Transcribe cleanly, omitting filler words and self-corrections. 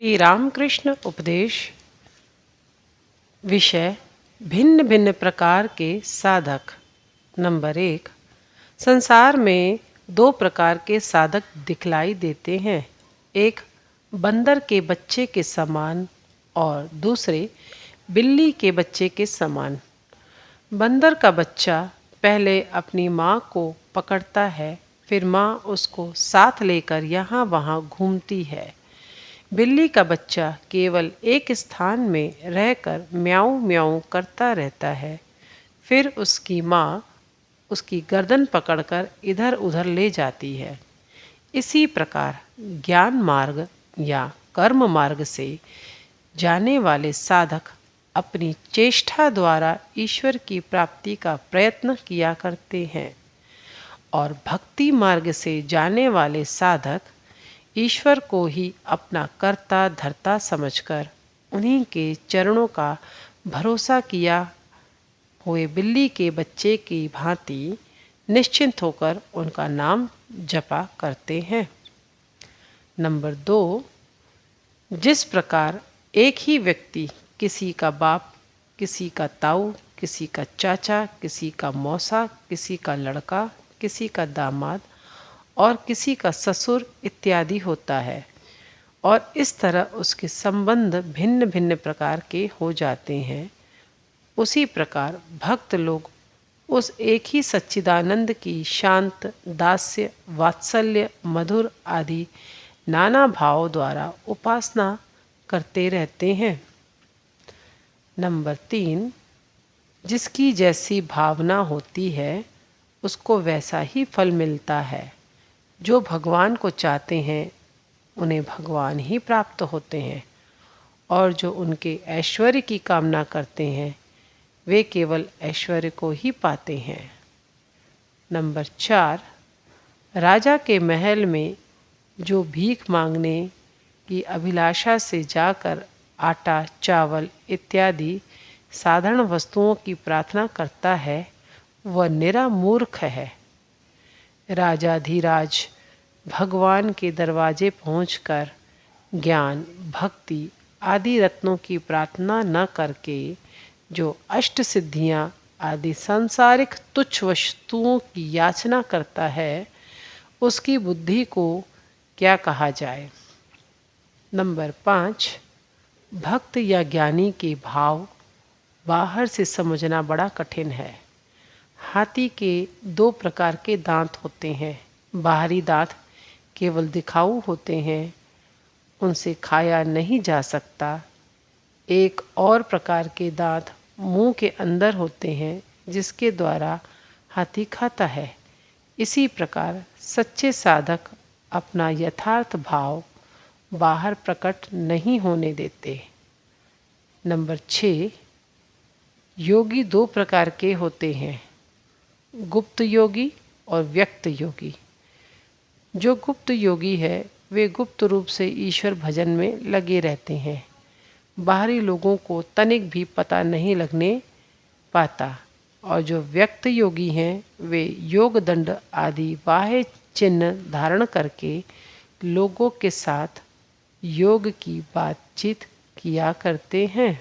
श्री रामकृष्ण उपदेश। विषय भिन्न भिन्न प्रकार के साधक। नंबर 1। संसार में दो प्रकार के साधक दिखलाई देते हैं, एक बंदर के बच्चे के समान और दूसरे बिल्ली के बच्चे के समान। बंदर का बच्चा पहले अपनी माँ को पकड़ता है, फिर माँ उसको साथ लेकर यहाँ वहाँ घूमती है। बिल्ली का बच्चा केवल एक स्थान में रहकर म्याऊं म्याऊं करता रहता है, फिर उसकी माँ उसकी गर्दन पकड़कर इधर उधर ले जाती है। इसी प्रकार ज्ञान मार्ग या कर्म मार्ग से जाने वाले साधक अपनी चेष्टा द्वारा ईश्वर की प्राप्ति का प्रयत्न किया करते हैं, और भक्ति मार्ग से जाने वाले साधक ईश्वर को ही अपना कर्ता धर्ता समझकर उन्हीं के चरणों का भरोसा किया हुए बिल्ली के बच्चे की भांति निश्चिंत होकर उनका नाम जपा करते हैं। नंबर 2। जिस प्रकार एक ही व्यक्ति किसी का बाप, किसी का ताऊ, किसी का चाचा, किसी का मौसा, किसी का लड़का, किसी का दामाद और किसी का ससुर इत्यादि होता है, और इस तरह उसके संबंध भिन्न भिन्न प्रकार के हो जाते हैं, उसी प्रकार भक्त लोग उस एक ही सच्चिदानंद की शांत, दास्य, वात्सल्य, मधुर आदि नाना भाव द्वारा उपासना करते रहते हैं। नंबर 3। जिसकी जैसी भावना होती है उसको वैसा ही फल मिलता है। जो भगवान को चाहते हैं उन्हें भगवान ही प्राप्त होते हैं, और जो उनके ऐश्वर्य की कामना करते हैं वे केवल ऐश्वर्य को ही पाते हैं। नंबर 4। राजा के महल में जो भीख मांगने की अभिलाषा से जाकर आटा, चावल इत्यादि साधारण वस्तुओं की प्रार्थना करता है, वह निरा मूर्ख है। राजाधिराज भगवान के दरवाजे पहुंचकर ज्ञान, भक्ति आदि रत्नों की प्रार्थना न करके जो अष्ट सिद्धियां आदि सांसारिक तुच्छ वस्तुओं की याचना करता है, उसकी बुद्धि को क्या कहा जाए। नंबर 5। भक्त या ज्ञानी के भाव बाहर से समझना बड़ा कठिन है। हाथी के दो प्रकार के दांत होते हैं। बाहरी दांत केवल दिखाऊ होते हैं, उनसे खाया नहीं जा सकता। एक और प्रकार के दांत मुंह के अंदर होते हैं, जिसके द्वारा हाथी खाता है। इसी प्रकार सच्चे साधक अपना यथार्थ भाव बाहर प्रकट नहीं होने देते। नंबर 6। योगी दो प्रकार के होते हैं, गुप्त योगी और व्यक्त योगी। जो गुप्त योगी है वे गुप्त रूप से ईश्वर भजन में लगे रहते हैं, बाहरी लोगों को तनिक भी पता नहीं लगने पाता। और जो व्यक्त योगी हैं वे योग दंड आदि बाह्य चिन्ह धारण करके लोगों के साथ योग की बातचीत किया करते हैं।